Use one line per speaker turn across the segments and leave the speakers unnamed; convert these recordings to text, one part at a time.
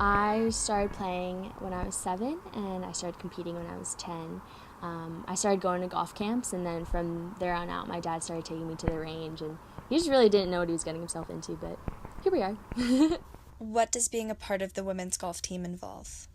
I started playing when I was 7, and I started competing when I was 10. I started going to golf camps, and then from there on out, my dad started taking me to the range, and he just really didn't know what he was getting himself into, but here we are.
What does being a part of the women's golf team involve?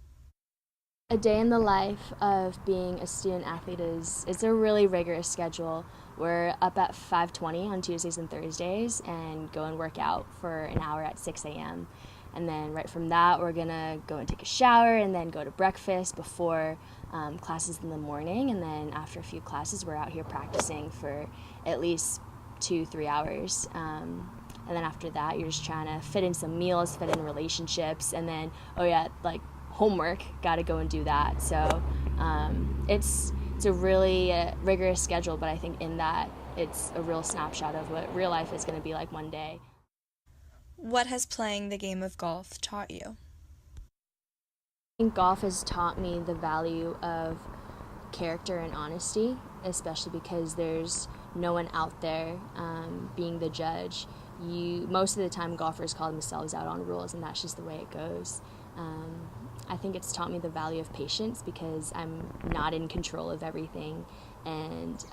A day in the life of being a student athlete is it's a really rigorous schedule. We're up at 5:20 on Tuesdays and Thursdays and go and work out for an hour at 6 a.m. And then right from that, we're gonna go and take a shower and then go to breakfast before classes in the morning. And then after a few classes, we're out here practicing for at least 2-3 hours. And then after that, you're just trying to fit in some meals, fit in relationships, and then, oh yeah, like homework, got to go and do that. So it's a really rigorous schedule, but I think in that it's a real snapshot of what real life is going to be like one day.
What has playing the game of golf taught you?
I think golf has taught me the value of character and honesty, especially because there's no one out there being the judge. Most of the time golfers call themselves out on rules, and that's just the way it goes. I think it's taught me the value of patience because I'm not in control of everything, and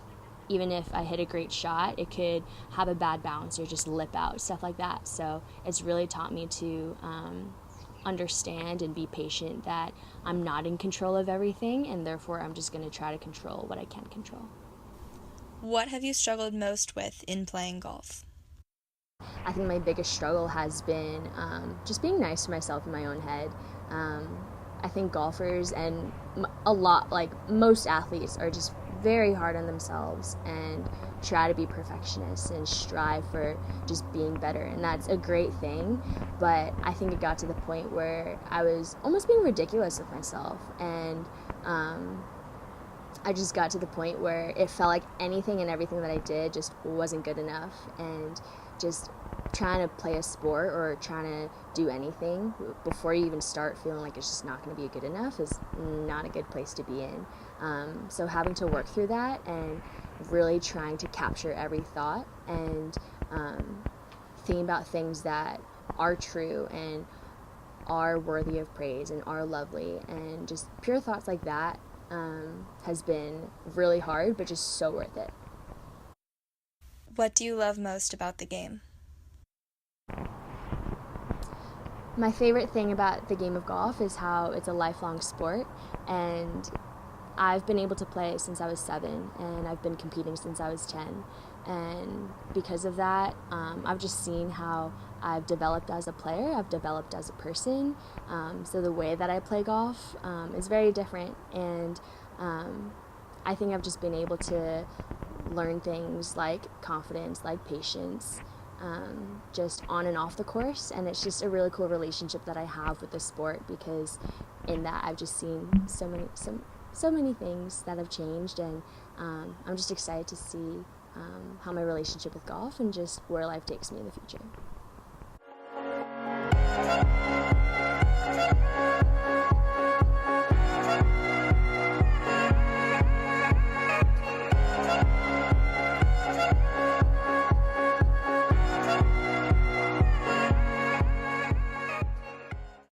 even if I hit a great shot, it could have a bad bounce or just lip out, stuff like that. So it's really taught me to understand and be patient that I'm not in control of everything, and therefore I'm just going to try to control what I can control.
What have you struggled most with in playing golf?
I think my biggest struggle has been just being nice to myself in my own head. I think golfers and a lot, like most athletes, are just very hard on themselves and try to be perfectionists and strive for just being better. And that's a great thing, but I think it got to the point where I was almost being ridiculous with myself. And I just got to the point where it felt like anything and everything that I did just wasn't good enough, and just trying to play a sport or trying to do anything before you even start feeling like it's just not going to be good enough is not a good place to be in. So having to work through that and really trying to capture every thought and thinking about things that are true and are worthy of praise and are lovely, and just pure thoughts like that has been really hard, but just so worth it.
What do you love most about the game?
My favorite thing about the game of golf is how it's a lifelong sport, and I've been able to play since I was 7, and I've been competing since I was 10. And because of that, I've just seen how I've developed as a player, I've developed as a person. So the way that I play golf is very different, and I think I've just been able to learn things like confidence, like patience, just on and off the course. And it's just a really cool relationship that I have with the sport, because in that I've just seen so many things that have changed, and I'm just excited to see how my relationship with golf and just where life takes me in the future.